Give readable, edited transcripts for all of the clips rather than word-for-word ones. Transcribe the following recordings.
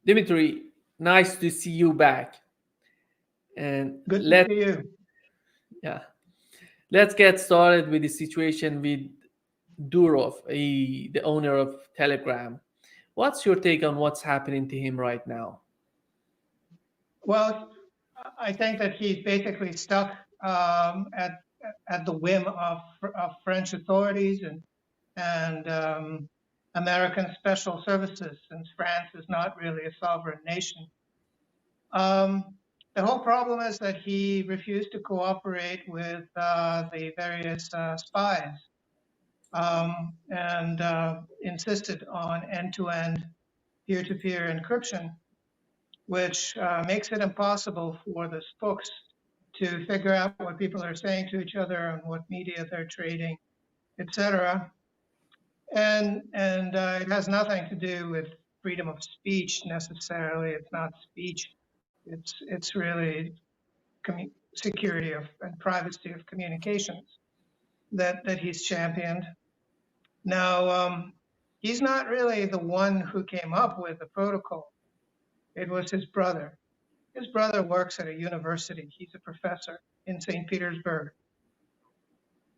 Dmitry, nice to see you back. And Good to see you. yeah, let's get started with the situation with Durov, the owner of Telegram. What's your take on what's happening to him right now? Well, I think that he's basically stuck at the whim of French authorities and American special services, since France is not really a sovereign nation. The whole problem is that he refused to cooperate with the various spies and insisted on end-to-end peer-to-peer encryption, which makes it impossible for the spooks to figure out what people are saying to each other and what media they're trading, etc. And it has nothing to do with freedom of speech necessarily. It's not speech. It's really security and privacy of communications that he's championed. Now, he's not really the one who came up with the protocol. It was his brother. His brother works at a university. He's a professor in St. Petersburg.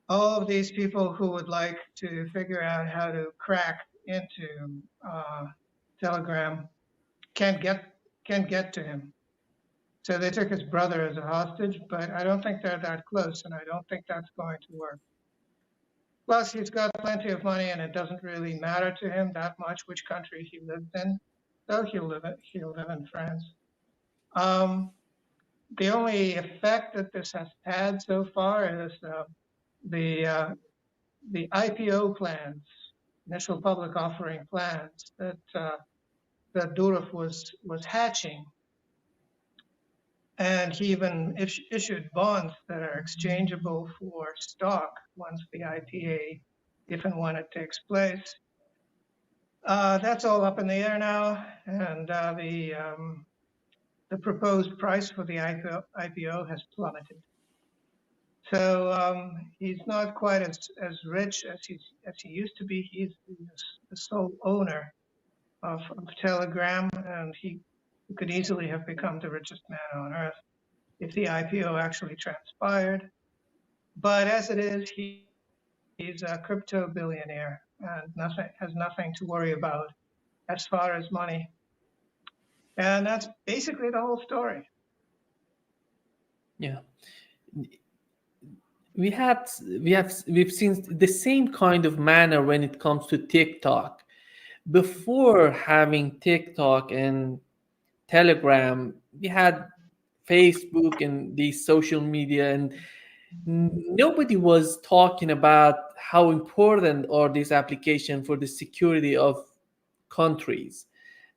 All of these people who would like to figure out how to crack into Telegram can't get to him. So they took his brother as a hostage, but I don't think they're that close, and I don't think that's going to work. Plus, he's got plenty of money, and it doesn't really matter to him that much which country he lives in. So he'll live in France. The only effect that this has had so far is the IPO plans, initial public offering plans that Durov was hatching, and he even issued bonds that are exchangeable for stock once the IPA, if and when it takes place. That's all up in the air now, and the proposed price for the IPO has plummeted. So he's not quite as rich as he used to be. He's the sole owner of Telegram, and he could easily have become the richest man on earth if the IPO actually transpired. But as it is, he's a crypto billionaire and has nothing to worry about as far as money. And that's basically the whole story. Yeah. We've seen the same kind of manner when it comes to TikTok. Before having TikTok and Telegram, we had Facebook and these social media, and nobody was talking about how important are these applications for the security of countries.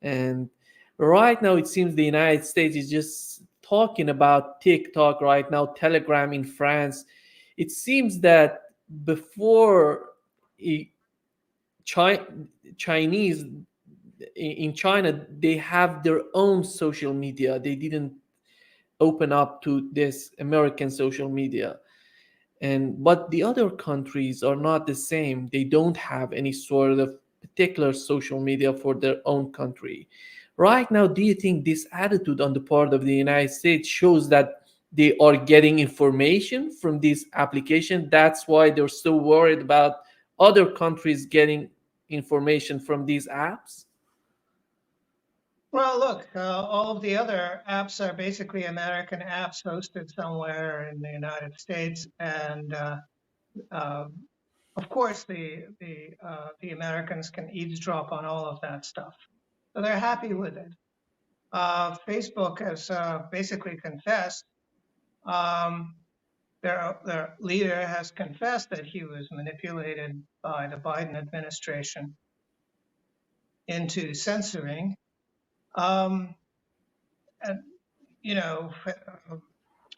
And right now, it seems the United States is just talking about TikTok right now, Telegram in France. It seems that before Chinese in China, they have their own social media. They didn't open up to this American social media. But the other countries are not the same. They don't have any sort of particular social media for their own country. Right now, do you think this attitude on the part of the United States shows that they are getting information from this application? That's why they're so worried about other countries getting information from these apps? Well, look, all of the other apps are basically American apps hosted somewhere in the United States, and of course, the Americans can eavesdrop on all of that stuff, so they're happy with it. Facebook has basically confessed. Their leader has confessed that he was manipulated by the Biden administration into censoring. And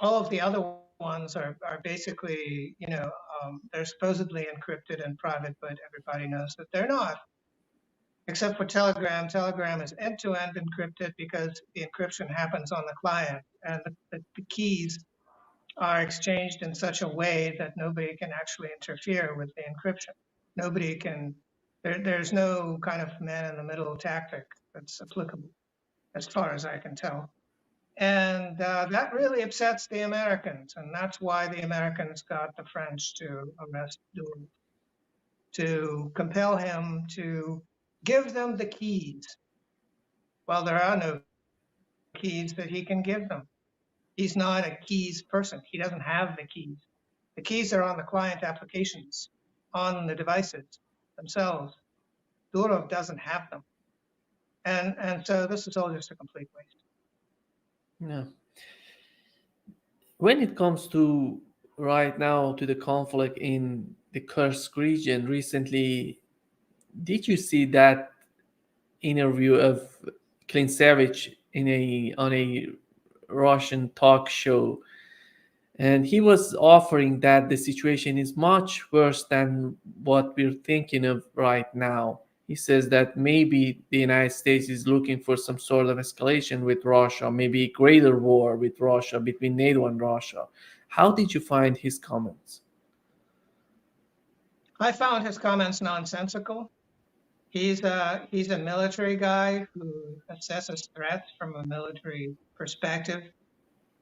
all of the other ones are basically, they're supposedly encrypted and private, but everybody knows that they're not. Except for Telegram. Telegram is end-to-end encrypted because the encryption happens on the client, and the keys are exchanged in such a way that nobody can actually interfere with the encryption. Nobody can, there's no kind of man-in-the-middle tactic that's applicable. as far as I can tell. And that really upsets the Americans. And that's why the Americans got the French to arrest Durov, to compel him to give them the keys. Well, there are no keys that he can give them. He's not a keys person. He doesn't have the keys. The keys are on the client applications, on the devices themselves. Durov doesn't have them. And so this is all just a complete waste. Yeah. When it comes to right now to the conflict in the Kursk region, recently, did you see that interview of Klinsevich in a on a Russian talk show? And he was offering that the situation is much worse than what we're thinking of right now. He says that maybe the United States is looking for some sort of escalation with Russia, maybe a greater war with Russia, between NATO and Russia. How did you find his comments? I found his comments nonsensical. He's a military guy who assesses threats from a military perspective.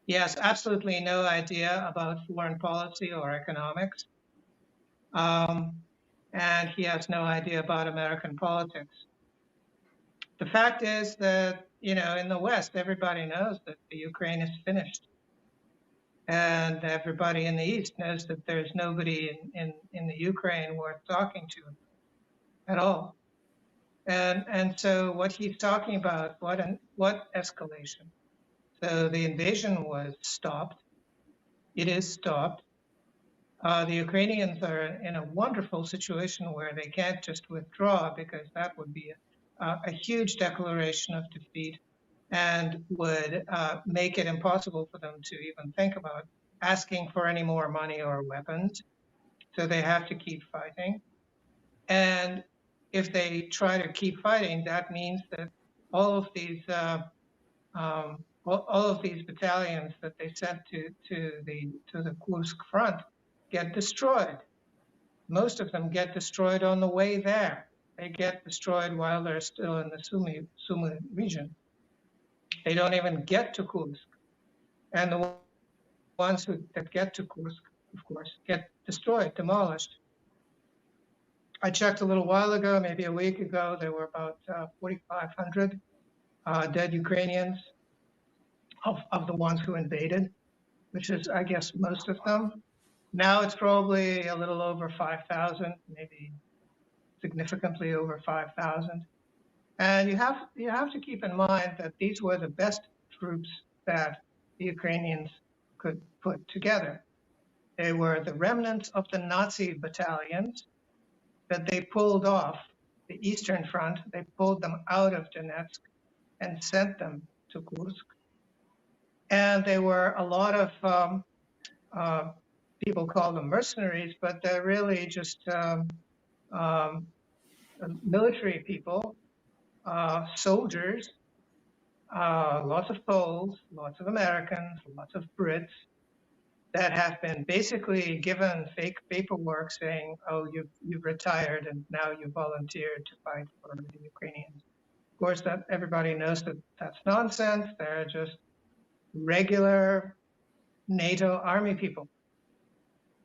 He has absolutely no idea about foreign policy or economics. And he has no idea about American politics. The fact is that, in the West, everybody knows that the Ukraine is finished. And everybody in the East knows that there's nobody in the Ukraine worth talking to at all. And so what he's talking about, what escalation? So the invasion was stopped. It is stopped. The Ukrainians are in a wonderful situation where they can't just withdraw, because that would be a huge declaration of defeat and would make it impossible for them to even think about asking for any more money or weapons. So they have to keep fighting. And if they try to keep fighting, that means that all of these battalions that they sent to the Kursk front get destroyed. Most of them get destroyed on the way there. They get destroyed while they're still in the Sumy region. They don't even get to Kursk. And the ones that get to Kursk, of course, get destroyed, demolished. I checked a little while ago, maybe a week ago, there were about 4,500 dead Ukrainians of the ones who invaded, which is, I guess, most of them. Now it's probably a little over 5,000, maybe significantly over 5,000. And you have to keep in mind that these were the best troops that the Ukrainians could put together. They were the remnants of the Nazi battalions that they pulled off the Eastern Front. They pulled them out of Donetsk and sent them to Kursk. And they were a lot of people call them mercenaries, but they're really just military people, soldiers, lots of Poles, lots of Americans, lots of Brits that have been basically given fake paperwork saying, oh, you've retired and now you volunteered to fight for the Ukrainians. Of course, that everybody knows that that's nonsense. They're just regular NATO army people.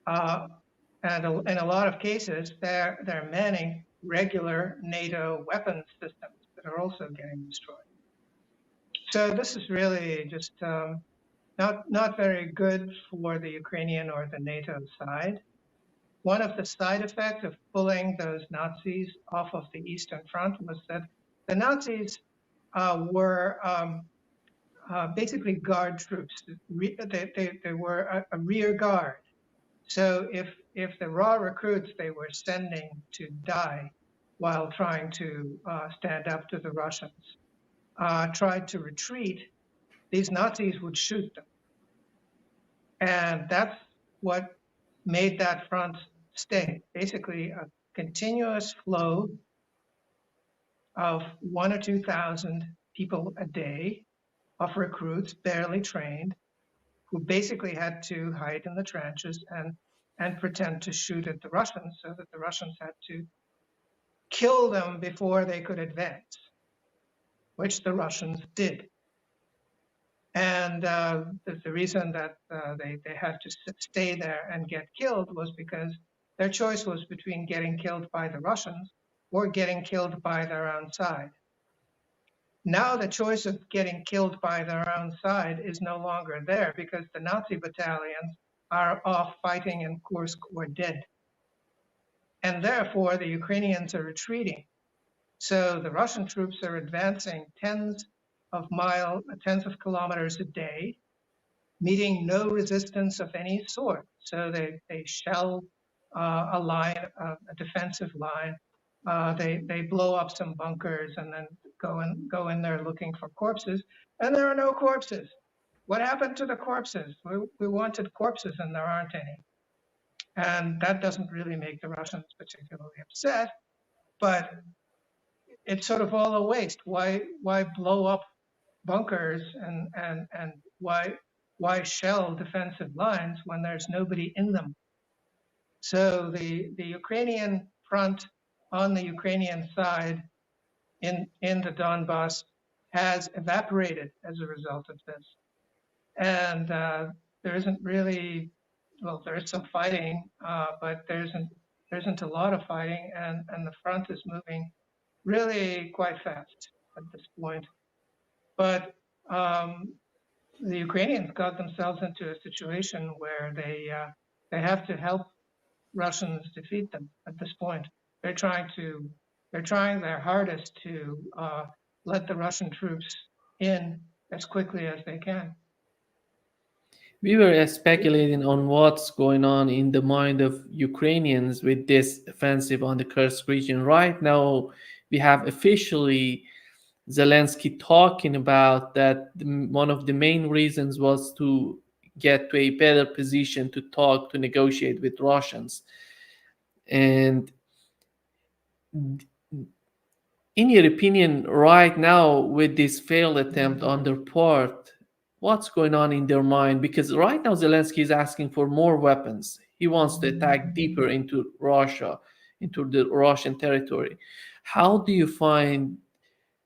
And in a lot of cases, they're manning regular NATO weapons systems that are also getting destroyed. So this is really just not very good for the Ukrainian or the NATO side. One of the side effects of pulling those Nazis off of the Eastern Front was that the Nazis were basically guard troops. They were a rear guard. So if the raw recruits they were sending to die while trying to stand up to the Russians tried to retreat, these Nazis would shoot them. And that's what made that front stay. Basically, a continuous flow of 1,000 or 2,000 people a day of recruits, barely trained, who basically had to hide in the trenches and pretend to shoot at the Russians, so that the Russians had to kill them before they could advance. which the Russians did. And the reason that they had to stay there and get killed was because their choice was between getting killed by the Russians or getting killed by their own side. Now the choice of getting killed by their own side is no longer there because the Nazi battalions are off fighting in Kursk or dead. And therefore the Ukrainians are retreating. So the Russian troops are advancing tens of kilometers a day, meeting no resistance of any sort. So they shell a line, a defensive line. They blow up some bunkers and then go in there looking for corpses, and there are no corpses. What happened to the corpses? We wanted corpses, and there aren't any. And that doesn't really make the Russians particularly upset, but it's sort of all a waste. Why blow up bunkers and why shell defensive lines when there's nobody in them? So the Ukrainian front on the Ukrainian side in the Donbass has evaporated as a result of this. And there isn't really, well, there is some fighting, but there isn't a lot of fighting, and the front is moving really quite fast at this point. But the Ukrainians got themselves into a situation where they have to help Russians defeat them at this point. They're trying their hardest to let the Russian troops in as quickly as they can. We were speculating on what's going on in the mind of Ukrainians with this offensive on the Kursk region. Right now, we have officially Zelensky talking about that one of the main reasons was to get to a better position to talk, to negotiate with Russians. And in your opinion, right now, with this failed attempt on their part, what's going on in their mind? Because right now, Zelensky is asking for more weapons. He wants to attack deeper into Russia, into the Russian territory. How do you find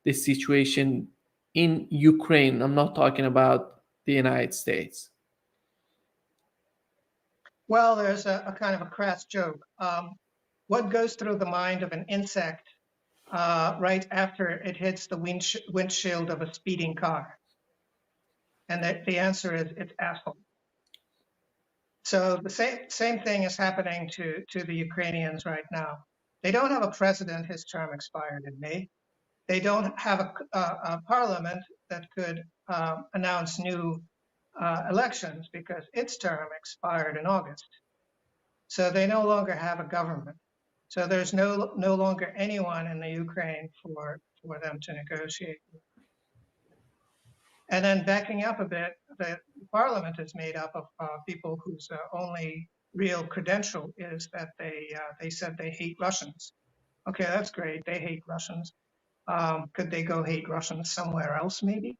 the situation in Ukraine? I'm not talking about the United States. Well, there's a kind of a crass joke. What goes through the mind of an insect right after it hits the windshield of a speeding car? And the answer is it's asshole. So the same thing is happening to the Ukrainians right now. They don't have a president; his term expired in May. They don't have a parliament that could announce new elections because its term expired in August. So they no longer have a government. So there's no longer anyone in the Ukraine for them to negotiate with. And then backing up a bit, the parliament is made up of people whose only real credential is that they said they hate Russians. Okay, that's great. They hate Russians. Could they go hate Russians somewhere else, maybe?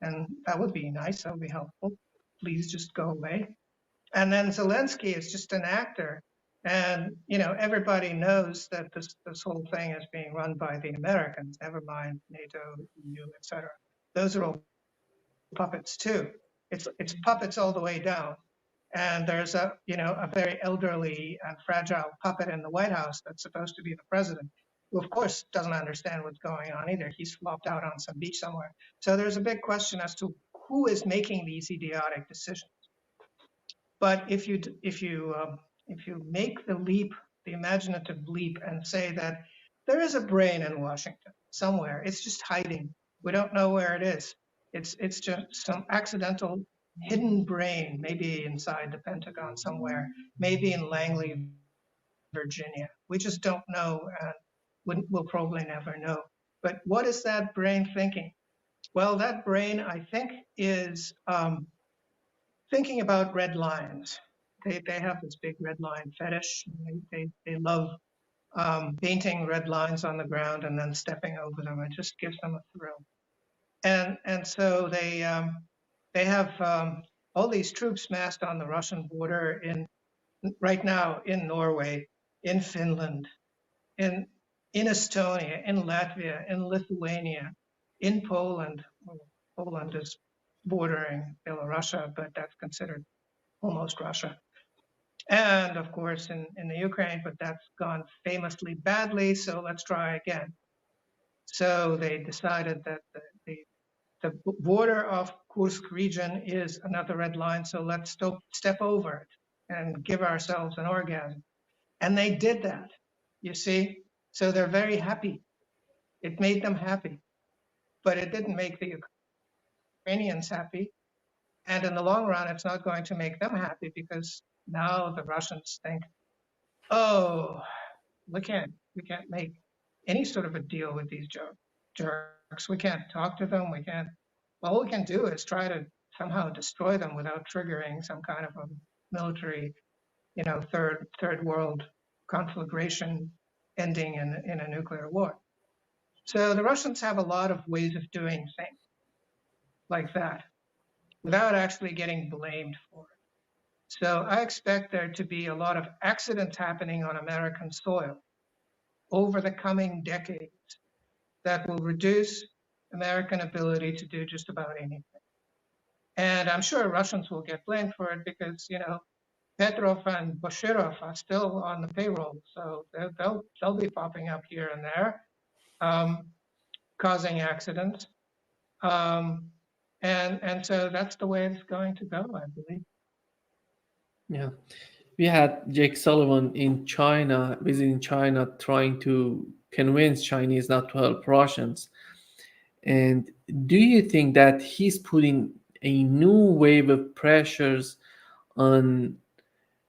And that would be nice. That would be helpful. Please just go away. And then Zelensky is just an actor. And, you know, everybody knows that this whole thing is being run by the Americans, never mind NATO, EU, etc. Those are all puppets too. It's puppets all the way down. And there's a very elderly and fragile puppet in the White House that's supposed to be the president, who of course doesn't understand what's going on either. He's flopped out on some beach somewhere. So there's a big question as to who is making these idiotic decisions. But if you make the leap, the imaginative leap, and say that there is a brain in Washington somewhere, it's just hiding. We don't know where it is. It's just some accidental hidden brain, maybe inside the Pentagon somewhere, maybe in Langley, Virginia. We just don't know, and we'll probably never know. But what is that brain thinking? Well, that brain, I think, is thinking about red lines. They have this big red line fetish. They love painting red lines on the ground and then stepping over them. It just gives them a thrill. And so they have all these troops massed on the Russian border right now in Norway, in Finland, in Estonia, in Latvia, in Lithuania, in Poland. Well, Poland is bordering Belarus, but that's considered almost Russia. And of course in the Ukraine, but that's gone famously badly, so let's try again. So they decided that the border of Kursk region is another red line, so let's step over it and give ourselves an orgasm. And they did that, you see? So they're very happy. It made them happy, but it didn't make the Ukrainians happy. And in the long run, it's not going to make them happy because now the Russians think, oh, we can't make any sort of a deal with these jerks. We can't talk to them. All we can do is try to somehow destroy them without triggering some kind of a military, third world conflagration ending in a nuclear war. So the Russians have a lot of ways of doing things like that without actually getting blamed for it. So I expect there to be a lot of accidents happening on American soil over the coming decades that will reduce American ability to do just about anything. And I'm sure Russians will get blamed for it because, Petrov and Bashirov are still on the payroll. So they'll be popping up here and there, causing accidents. And so that's the way it's going to go, I believe. Yeah. We had Jake Sullivan in China, visiting China, trying to convince Chinese not to help Russians. And do you think that he's putting a new wave of pressures on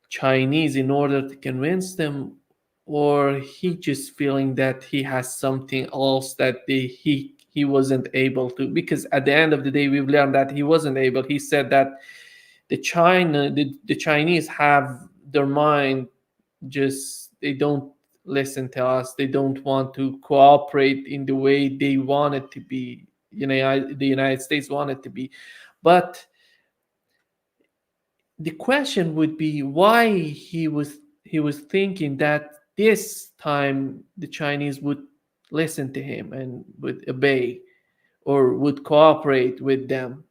Chinese in order to convince them, or he just feeling that he has something else that he wasn't able to? Because at the end of the day, we've learned that he wasn't able. He said that the Chinese have their mind, just they don't listen to us. They don't want to cooperate in the way they want it to be. The United States want it to be, but the question would be why he was thinking that this time the Chinese would listen to him and would obey or would cooperate with them.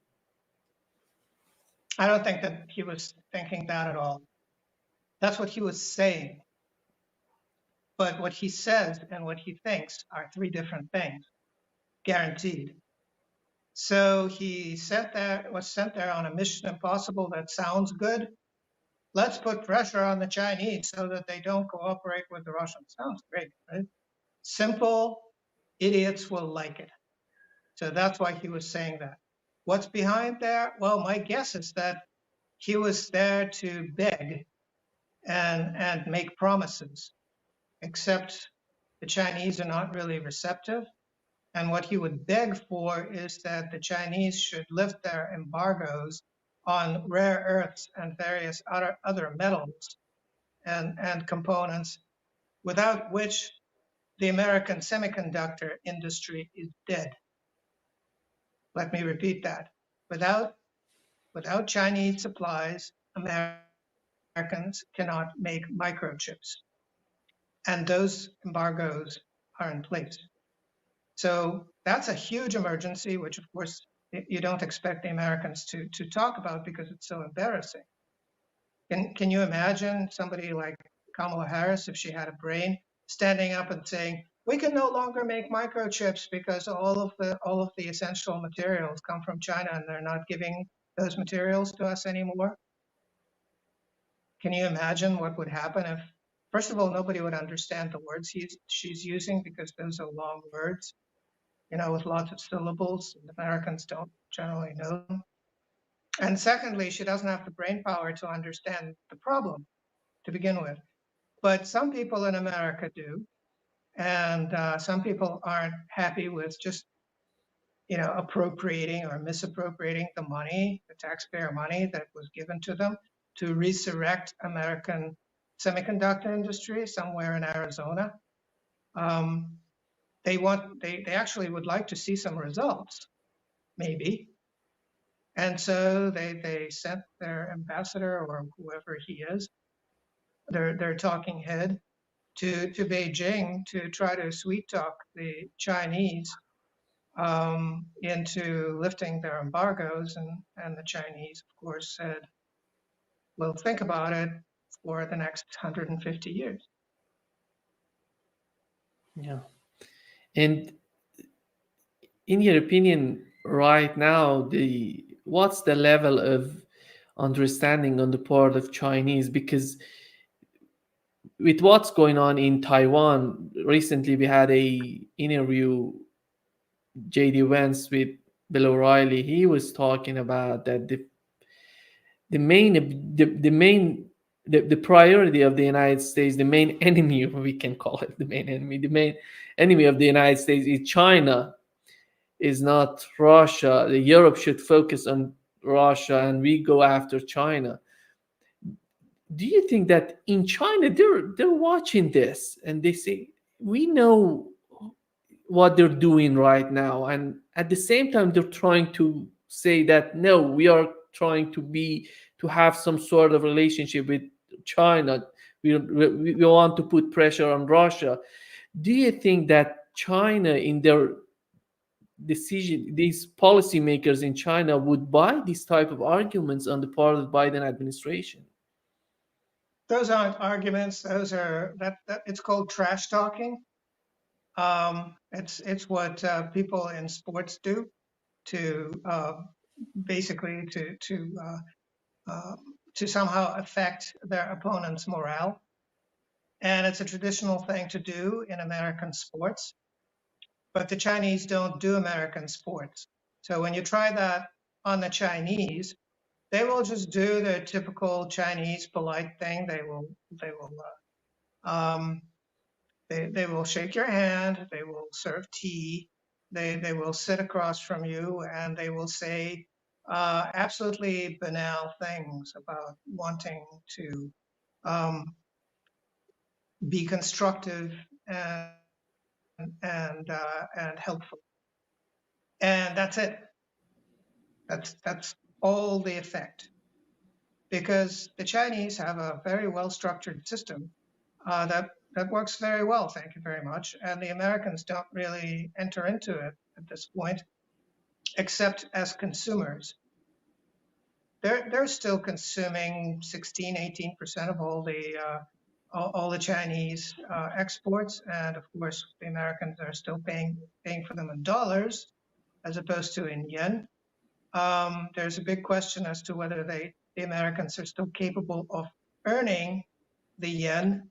I don't think that he was thinking that at all. That's what he was saying. But what he says and what he thinks are three different things, guaranteed. So he was sent there on a mission impossible that sounds good. Let's put pressure on the Chinese so that they don't cooperate with the Russians. Sounds great, right? Simple, idiots will like it. So that's why he was saying that. What's behind there? Well, my guess is that he was there to beg and make promises, except the Chinese are not really receptive. And what he would beg for is that the Chinese should lift their embargoes on rare earths and various other metals and components, without which the American semiconductor industry is dead. Let me repeat that. Without Chinese supplies, Americans cannot make microchips. And those embargoes are in place. So that's a huge emergency, which of course you don't expect the Americans to talk about because it's so embarrassing. Can you imagine somebody like Kamala Harris, if she had a brain, standing up and saying, we can no longer make microchips because all of the essential materials come from China and they're not giving those materials to us anymore? Can you imagine what would happen if, first of all, nobody would understand the words she's using because those are long words, with lots of syllables, and Americans don't generally know them. And secondly, she doesn't have the brain power to understand the problem to begin with. But some people in America do. And some people aren't happy with just, appropriating or misappropriating the money, the taxpayer money that was given to them to resurrect American semiconductor industry somewhere in Arizona. They actually would like to see some results, maybe. And so they sent their ambassador or whoever he is, their talking head, to Beijing to try to sweet talk the Chinese into lifting their embargoes, and the Chinese, of course, said, "We'll think about it for the next 150 years." Yeah. And in your opinion, right now, the what's the level of understanding on the part of Chinese? Because with what's going on in Taiwan, recently we had a interview JD Vance with Bill O'Reilly. He was talking about that the priority of the United States, the main enemy, we can call it the main enemy of the United States is China, is not Russia. The Europe should focus on Russia and we go after China. Do you think that in China they're watching this and they say we know what they're doing right now, and at the same time they're trying to say that no, we are trying to have some sort of relationship with China. We want to put pressure on Russia. Do you think that China in their decision, these policymakers in China would buy these type of arguments on the part of the Biden administration? Those aren't arguments. Those are that it's called trash talking. It's what people in sports do to basically to somehow affect their opponent's morale. And it's a traditional thing to do in American sports, but the Chinese don't do American sports. So when you try that on the Chinese, they will just do their typical Chinese polite thing. They will shake your hand. They will serve tea. They will sit across from you, and they will say absolutely banal things about wanting to um, be constructive and and helpful. And that's it. That's all the effect. Because the Chinese have a very well-structured system that works very well, thank you very much. And the Americans don't really enter into it at this point, except as consumers. They're still consuming 16, 18% of all the Chinese exports, and of course the Americans are still paying for them in dollars as opposed to in yen. There's a big question as to whether the Americans are still capable of earning the yen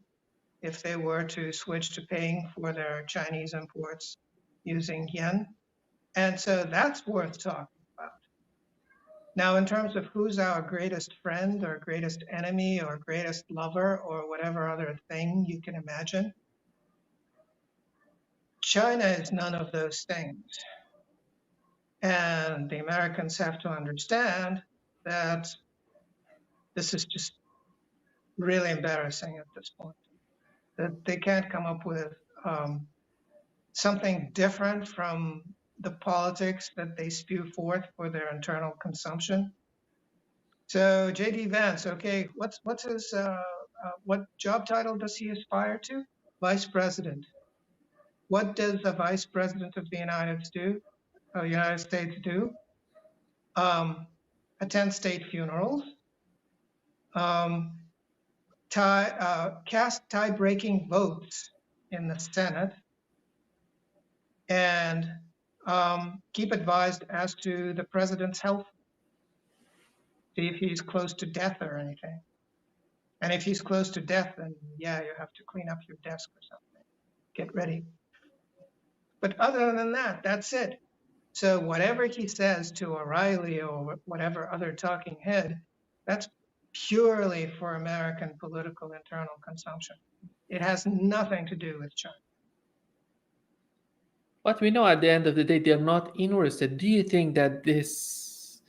if they were to switch to paying for their Chinese imports using yen. And so that's worth talking about. Now, in terms of who's our greatest friend or greatest enemy or greatest lover or whatever other thing you can imagine, China is none of those things. And the Americans have to understand that this is just really embarrassing at this point, that they can't come up with something different from the politics that they spew forth for their internal consumption. So JD Vance, okay, what's his what job title does he aspire to? Vice President. What does the Vice President of the United States do? Attend state funerals, cast tie-breaking votes in the Senate, and keep advised as to the president's health. See if he's close to death or anything. And if he's close to death, then yeah, you have to clean up your desk or something. Get ready. But other than that, that's it. So whatever he says to O'Reilly or whatever other talking head, that's purely for American political internal consumption. It has nothing to do with China. But we know at the end of the day they're not interested. Do you think that this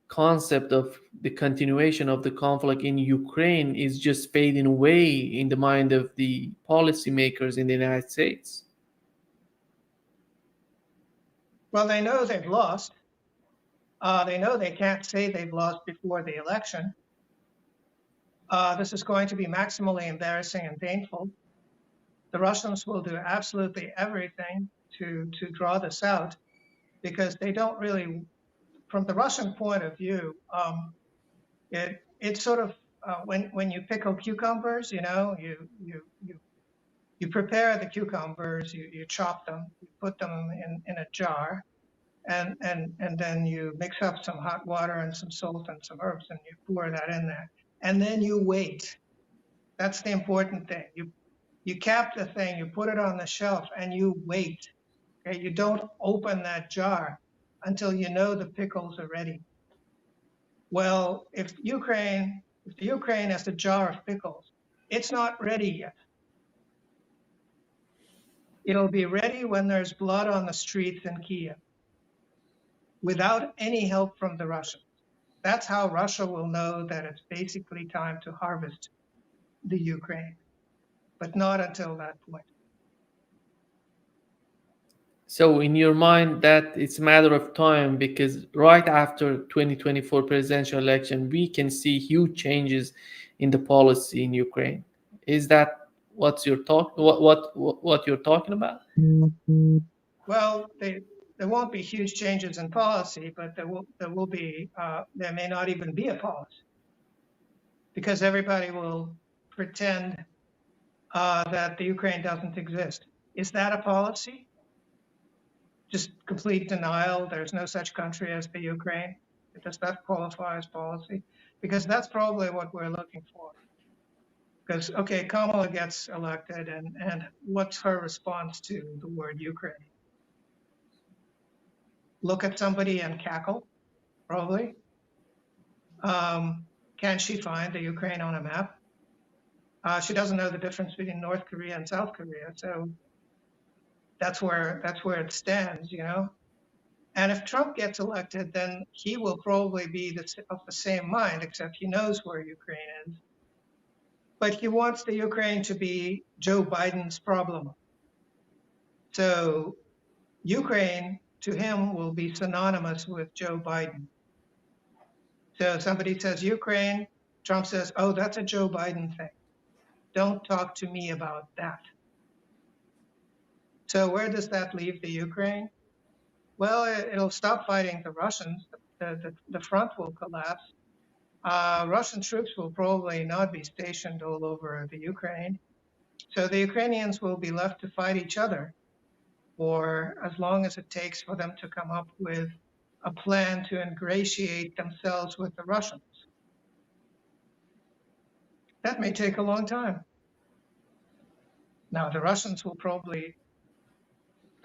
concept of the continuation of the conflict in Ukraine is just fading away in the mind of the policymakers in the United States? Well, they know they've lost. They know they can't say they've lost before the election. This is going to be maximally embarrassing and painful. The Russians will do absolutely everything to draw this out. because they don't really, from the Russian point of view, it's sort of when you pickle cucumbers, you prepare the cucumbers, you chop them, you put them in a jar, and then you mix up some hot water and some salt and some herbs, and you pour that in there, and then you wait. That's the important thing. You cap the thing, you put it on the shelf, and you wait. Okay, you don't open that jar until you know the pickles are ready. Well, if the Ukraine has a jar of pickles, it's not ready yet. It'll be ready when there's blood on the streets in Kiev, without any help from the Russians. That's how Russia will know that it's basically time to harvest the Ukraine, but not until that point. So in your mind, that it's a matter of time, because right after 2024 presidential election, we can see huge changes in the policy in Ukraine. Is that what you're talking about? Well, there won't be huge changes in policy, but there may not even be a policy, because everybody will pretend that the Ukraine doesn't exist. Is that a policy? Just complete denial. There's no such country as the Ukraine. Does that qualify as policy? Because that's probably what we're looking for. Because, okay, Kamala gets elected, and what's her response to the word Ukraine? Look at somebody and cackle, probably. Can she find the Ukraine on a map? She doesn't know the difference between North Korea and South Korea, so that's where it stands, And if Trump gets elected, then he will probably be of the same mind, except he knows where Ukraine is. But he wants the Ukraine to be Joe Biden's problem. So Ukraine, to him, will be synonymous with Joe Biden. So somebody says Ukraine, Trump says, oh, that's a Joe Biden thing. Don't talk to me about that. So where does that leave the Ukraine? Well, it'll stop fighting the Russians. The front will collapse. Russian troops will probably not be stationed all over the Ukraine. So the Ukrainians will be left to fight each other for as long as it takes for them to come up with a plan to ingratiate themselves with the Russians. That may take a long time. Now, the Russians will probably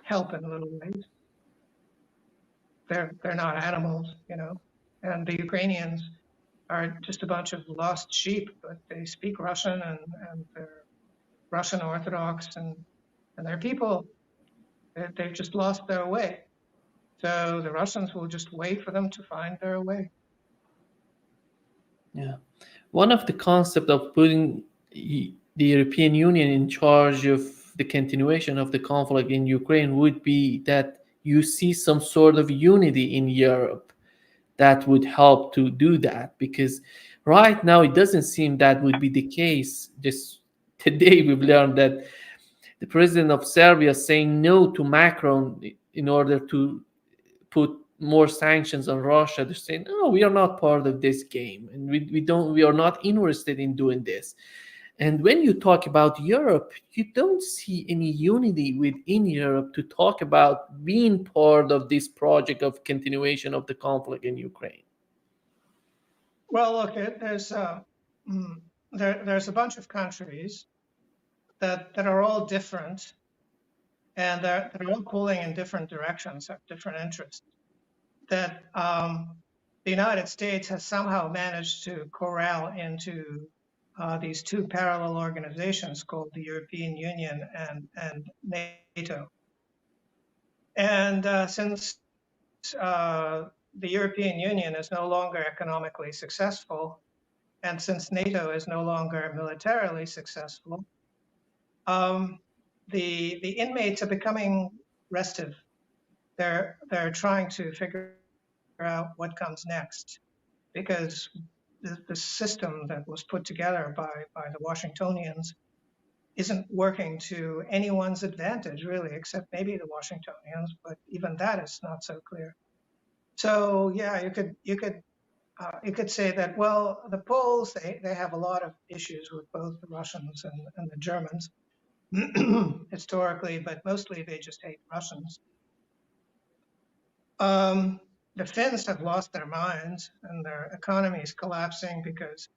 help in little ways. They're not animals, and the Ukrainians are just a bunch of lost sheep, but they speak Russian and they're Russian Orthodox and they're people. They've just lost their way. So the Russians will just wait for them to find their way. Yeah. One of the concepts of putting the European Union in charge of the continuation of the conflict in Ukraine would be that you see some sort of unity in Europe that would help to do that, because right now it doesn't seem that would be the case. Just today we've learned that the president of Serbia is saying no to Macron in order to put more sanctions on Russia. They're saying, no, we are not part of this game, and we are not interested in doing this. And when you talk about Europe, you don't see any unity within Europe to talk about being part of this project of continuation of the conflict in Ukraine. Well, look, there's a bunch of countries that are all different, and they're all pulling in different directions, have different interests. That the United States has somehow managed to corral into these two parallel organizations called the European Union and NATO. And since the European Union is no longer economically successful, and since NATO is no longer militarily successful, the inmates are becoming restive. They're trying to figure out what comes next, because the system that was put together by the Washingtonians isn't working to anyone's advantage, really, except maybe the Washingtonians, but even that is not so clear. So yeah, you could say that, well, the Poles, they have a lot of issues with both the Russians and the Germans historically, but mostly they just hate Russians. The Finns have lost their minds and their economy is collapsing because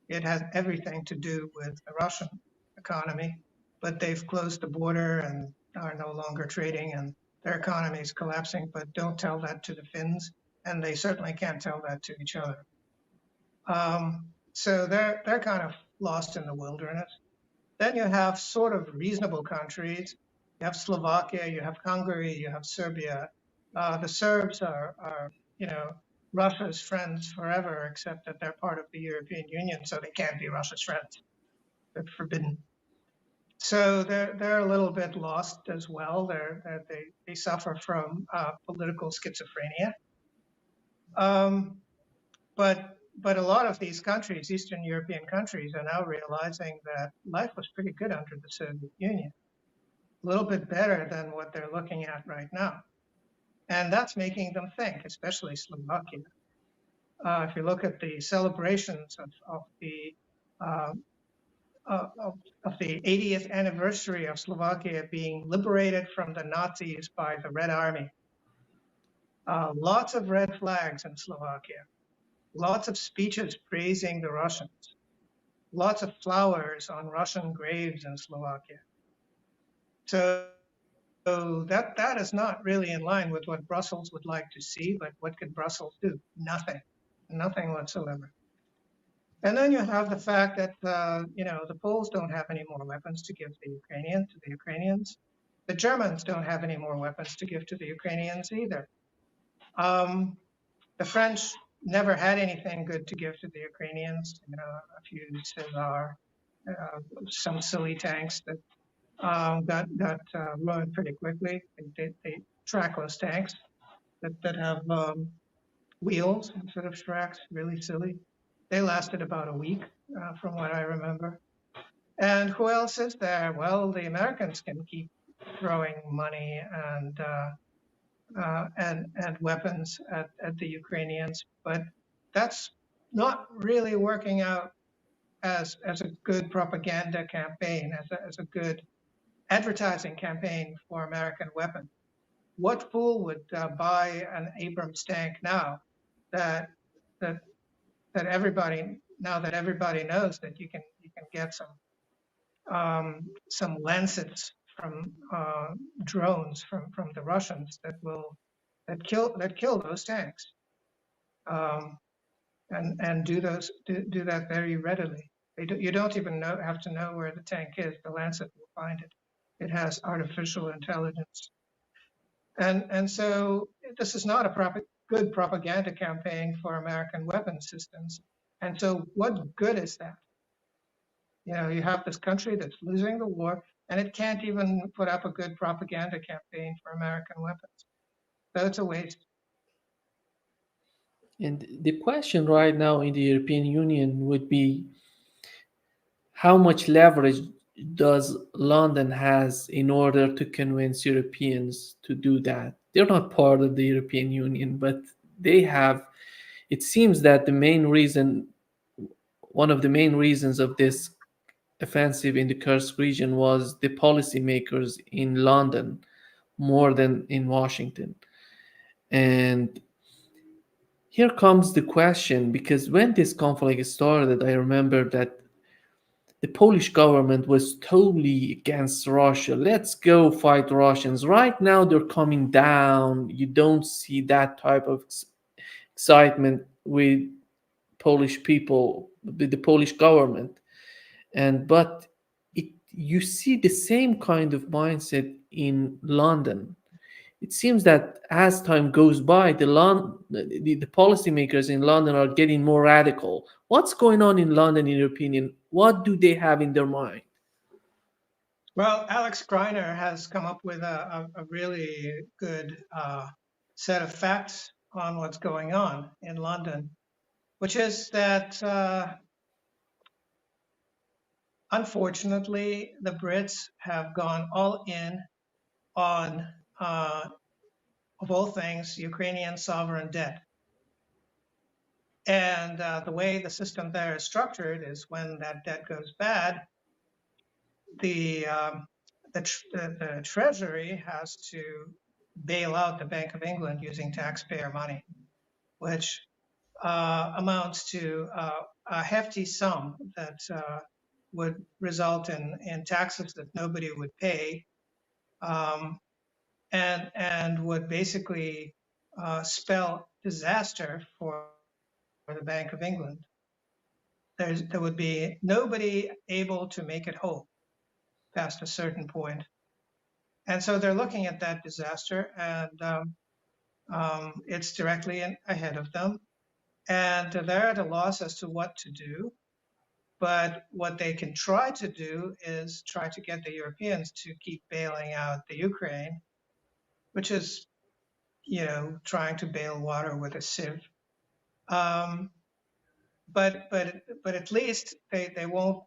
it has everything to do with the Russian economy, but they've closed the border and are no longer trading and their economy is collapsing, but don't tell that to the Finns, and they certainly can't tell that to each other. So they're kind of lost in the wilderness. Then you have sort of reasonable countries. You have Slovakia, you have Hungary, you have Serbia. The Serbs are, you know, Russia's friends forever, except that they're part of the European Union, so they can't be Russia's friends. They're forbidden. So they're a little bit lost as well. They suffer from political schizophrenia. But a lot of these countries, Eastern European countries, are now realizing that life was pretty good under the Soviet Union, a little bit better than what they're looking at right now. And that's making them think, especially Slovakia. If you look at the celebrations of the uh, of the 80th anniversary of Slovakia being liberated from the Nazis by the Red Army, lots of red flags in Slovakia, lots of speeches praising the Russians, lots of flowers on Russian graves in Slovakia. So that is not really in line with what Brussels would like to see, but what could Brussels do? Nothing whatsoever. And then you have the fact that the Poles don't have any more weapons to give the Ukrainians. The Germans don't have any more weapons to give to the Ukrainians either. The French never had anything good to give to the Ukrainians. A few César, some silly tanks that got ruined pretty quickly. They trackless tanks that have wheels instead of tracks, really silly. They lasted about a week, from what I remember. And who else is there? Well, the Americans can keep throwing money and weapons at the Ukrainians, but that's not really working out as a good propaganda campaign, as a good advertising campaign for American weapons. What fool would buy an Abrams tank now that that everybody knows that you can get some Lancets from drones from the Russians that kill those tanks, and do that very readily. You don't even have to know where the tank is. The Lancet will find it. It has artificial intelligence. And so this is not a good propaganda campaign for American weapons systems. And so what good is that? You have this country that's losing the war, and it can't even put up a good propaganda campaign for American weapons. So it's a waste. And the question right now in the European Union would be, how much leverage does London has in order to convince Europeans to do that? They're not part of the European Union, but they have. It seems that one of the main reasons of this offensive in the Kursk region was the policymakers in London more than in Washington. And here comes the question, because when this conflict started, I remember that the Polish government was totally against Russia. Let's go fight Russians. Right now, they're coming down. You don't see that type of excitement with Polish people, with the Polish government. But you see the same kind of mindset in London. It seems that as time goes by, the policymakers in London are getting more radical. What's going on in London, in your opinion? What do they have in their mind? Well, Alex Greiner has come up with a really good set of facts on what's going on in London, which is that unfortunately, the Brits have gone all in on, of all things, Ukrainian sovereign debt. And the way the system there is structured is when that debt goes bad, the Treasury has to bail out the Bank of England using taxpayer money, which amounts to a hefty sum that would result in taxes that nobody would pay, and would basically spell disaster for the Bank of England. There would be nobody able to make it whole past a certain point. And so they're looking at that disaster, and it's directly ahead of them. And they're at a loss as to what to do. But what they can try to do is try to get the Europeans to keep bailing out the Ukraine, which is, trying to bail water with a sieve. But at least they won't.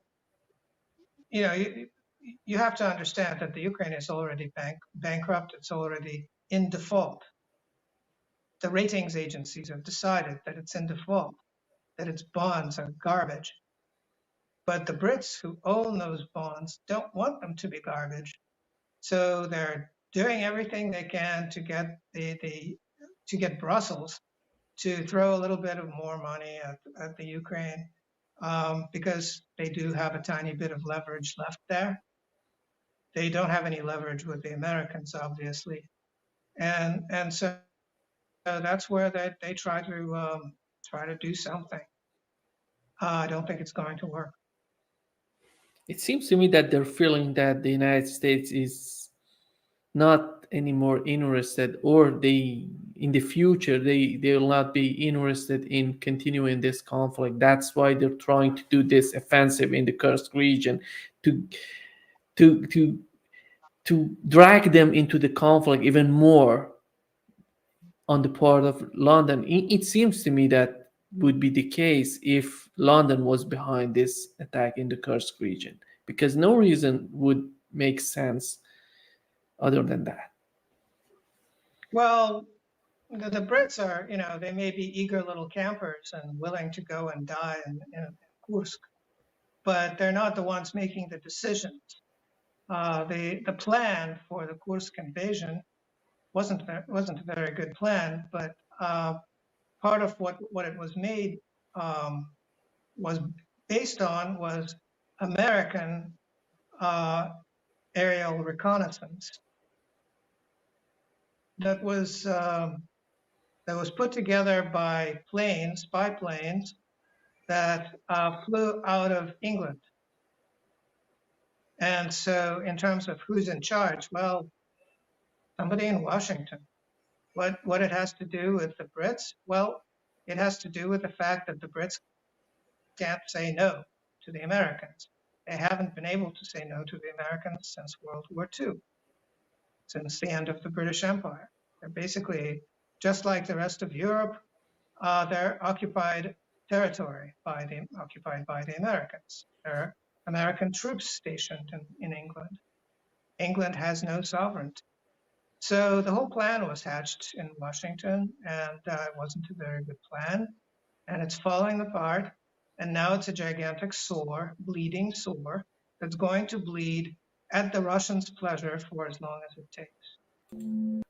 You have to understand that the Ukraine is already bankrupt. It's already in default. The ratings agencies have decided that it's in default, that its bonds are garbage. But the Brits who own those bonds don't want them to be garbage. So they're doing everything they can to get to get Brussels to throw a little bit of more money at the Ukraine, because they do have a tiny bit of leverage left there. They don't have any leverage with the Americans, obviously, and so that's where they try to do something. I don't think it's going to work. It seems to me that they're feeling that the United States is not anymore interested, or they in the future they will not be interested in continuing this conflict. That's why they're trying to do this offensive in the Kursk region to to to to drag them into the conflict even more on the part of London. It seems to me that would be the case if London was behind this attack in the Kursk region, because no reason would make sense other than that. Well, the Brits are, they may be eager little campers and willing to go and die in Kursk, but they're not the ones making the decisions. The plan for the Kursk invasion wasn't a very good plan, but part of what it was made was based on was American aerial reconnaissance that was put together by spy planes that flew out of England. And so in terms of who's in charge, well, somebody in Washington. What it has to do with the Brits? Well, it has to do with the fact that the Brits can't say no to the Americans. They haven't been able to say no to the Americans since World War II, since the end of the British Empire. They're basically, just like the rest of Europe, they're occupied territory occupied by the Americans. There are American troops stationed in England. England has no sovereignty. So the whole plan was hatched in Washington, and it wasn't a very good plan, and it's falling apart. And now it's a gigantic sore, bleeding sore, that's going to bleed at the Russians' pleasure for as long as it takes.